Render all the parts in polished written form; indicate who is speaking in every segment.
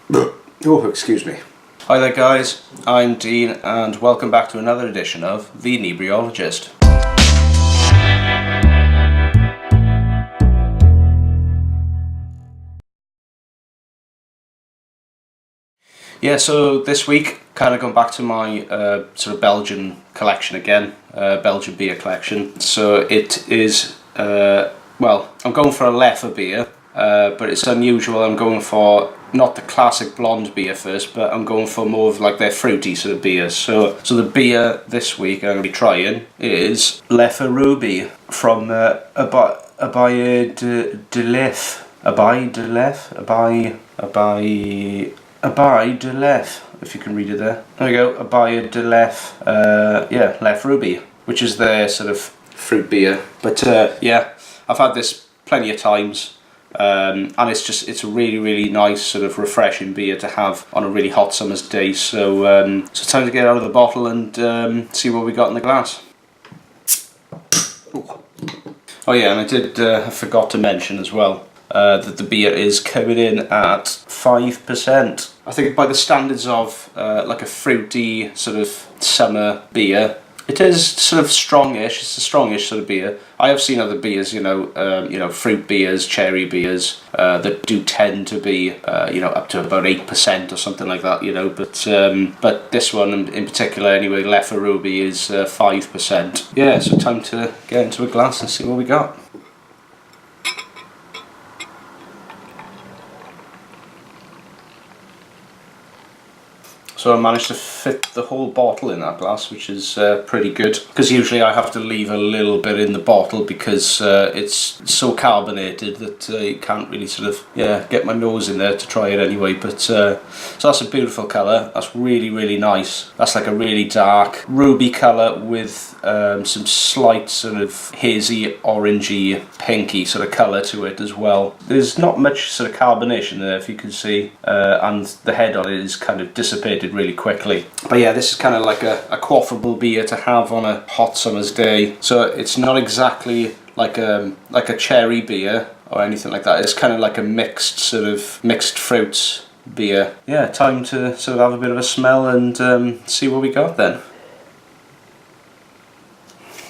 Speaker 1: Oh, excuse me. Hi there guys, I'm Dean and welcome back to another edition of The Inebriologist. Yeah, so this week, kind of going back to my sort of Belgian collection again, Belgian beer collection. So it is, well, I'm going for a Leffe beer, but it's unusual. I'm going for not the classic blonde beer first, but I'm going for more of like their fruity sort of beers. So the beer this week I'm going to be trying is Leffe Ruby from Abbaye de Leffe. Abbaye de Leffe? Abbaye de Leffe, if you can read it there. There we go, Abbaye de Leffe, yeah, Leffe Ruby, which is their sort of fruit beer. But yeah, I've had this plenty of times, and it's a really nice sort of refreshing beer to have on a really hot summer's day. So it's time to get out of the bottle and see what we got in the glass. Ooh. Oh yeah, and I forgot to mention as well that the beer is coming in at 5%. I think by the standards of like a fruity sort of summer beer, it is sort of strongish. It's a strongish sort of beer. I have seen other beers, you know, fruit beers, cherry beers that do tend to be, you know, up to about 8% or something like that, you know. But this one in particular, anyway, Leffe Ruby is 5%. Yeah, so time to get into a glass and see what we got. So I managed to fit the whole bottle in that glass, which is pretty good. Because usually I have to leave a little bit in the bottle because it's so carbonated that you can't really sort of get my nose in there to try it anyway. But so that's a beautiful colour. That's really nice. That's like a really dark ruby colour with some slight sort of hazy, orangey, pinky sort of colour to it as well. There's not much sort of carbonation there, if you can see, and the head on it is kind of dissipated really quickly. But yeah, this is kind of like a quaffable beer to have on a hot summer's day. So it's not exactly like a cherry beer or anything like that. It's kind of like a mixed fruits beer. Yeah, time to sort of have a bit of a smell and see what we got then.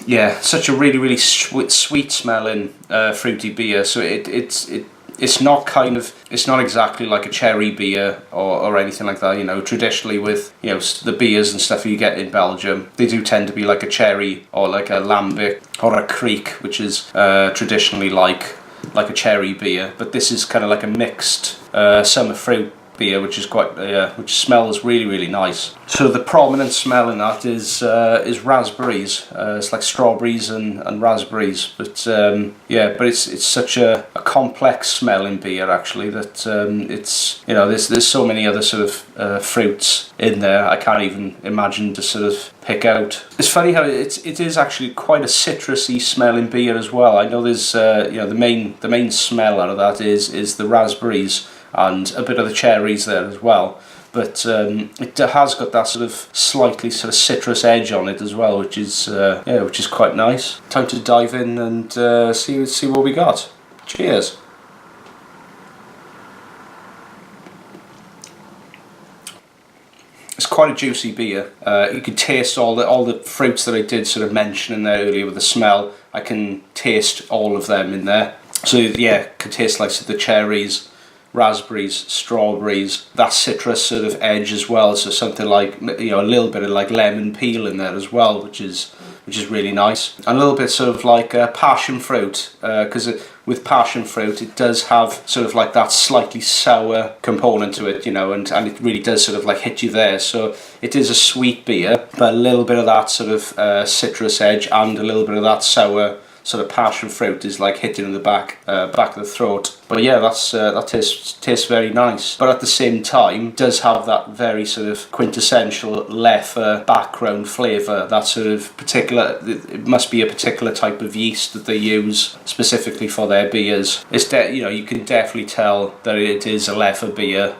Speaker 1: Yeah, such a really sweet smelling fruity beer. So it's not exactly like a cherry beer or anything like that, you know. Traditionally with, you know, the beers and stuff you get in Belgium, they do tend to be like a cherry or like a lambic or a kriek, which is traditionally like a cherry beer. But this is kind of like a mixed summer fruit beer, which is quite which smells really nice. So the prominent smell in that is raspberries. It's like strawberries and raspberries, but yeah, but it's such a complex smelling beer actually that it's, you know, there's so many other sort of fruits in there I can't even imagine to sort of pick out. It's funny how it is actually quite a citrusy smelling beer as well. I know there's you know, the main smell out of that is the raspberries and a bit of the cherries there as well, but it has got that sort of slightly sort of citrus edge on it as well, which is yeah, which is quite nice. Time to dive in and see what we got. Cheers. It's quite a juicy beer. You can taste all the fruits that I did sort of mention in there earlier with the smell. I can taste all of them in there. So yeah, can taste like the cherries, raspberries, strawberries, that citrus sort of edge as well. So something like, you know, a little bit of like lemon peel in there as well, which is really nice. And a little bit sort of like passion fruit, because with passion fruit it does have sort of like that slightly sour component to it, you know, and it really does sort of like hit you there. So it is a sweet beer, but a little bit of that sort of citrus edge and a little bit of that sour sort of passion fruit is like hitting in the back of the throat. But yeah, that tastes very nice. But at the same time, does have that very sort of quintessential Leffe background flavour. That sort of particular, it must be a particular type of yeast that they use specifically for their beers. It's you know, you can definitely tell that it is a Leffe beer.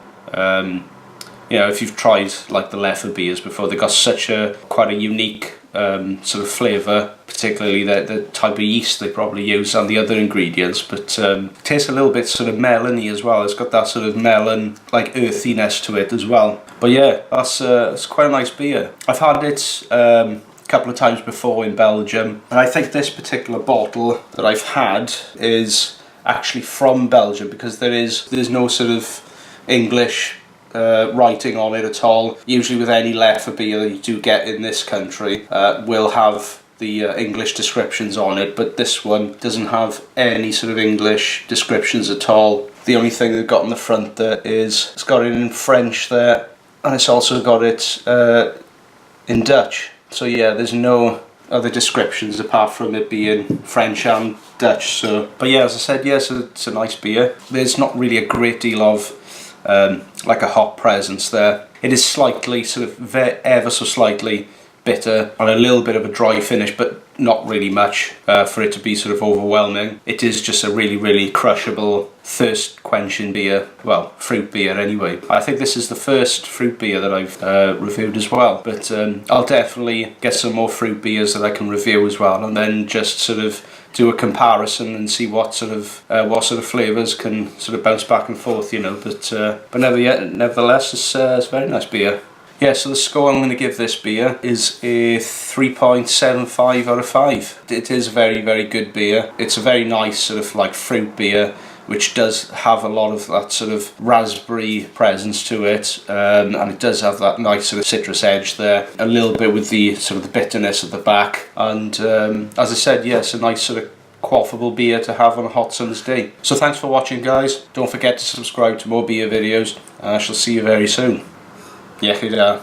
Speaker 1: you know, if you've tried like the Leffe beers before, they've got such a quite a unique sort of flavour, particularly the type of yeast they probably use and the other ingredients, but it tastes a little bit sort of melony as well. It's got that sort of melon, like earthiness to it as well. But yeah, it's quite a nice beer. I've had it a couple of times before in Belgium, and I think this particular bottle that I've had is actually from Belgium, because there's no sort of English writing on it at all. Usually with any Leffe beer that you do get in this country will have the English descriptions on it, but this one doesn't have any sort of English descriptions at all. The only thing they've got on the front there is it's got it in French there, and it's also got it in Dutch. So yeah, there's no other descriptions apart from it being French and Dutch. So, but yeah, as I said, yes, it's a nice beer. There's not really a great deal of like a hop presence there. It is slightly, sort of ever so slightly bitter and a little bit of a dry finish, but not really much for it to be sort of overwhelming. It is just a really, really crushable, thirst quenching beer. Well, fruit beer anyway. I think this is the first fruit beer that I've reviewed as well, but I'll definitely get some more fruit beers that I can review as well, and then just sort of do a comparison and see what sort of flavours can sort of bounce back and forth, you know. But nevertheless, it's a very nice beer. Yeah, so the score I'm going to give this beer is a 3.75 out of 5. It is a very, very good beer. It's a very nice sort of like fruit beer, which does have a lot of that sort of raspberry presence to it, and it does have that nice sort of citrus edge there, a little bit with the sort of the bitterness at the back, and as I said, yes, a nice sort of quaffable beer to have on a hot summer's day. So thanks for watching, guys. Don't forget to subscribe to more beer videos, and I shall see you very soon. Iechyd.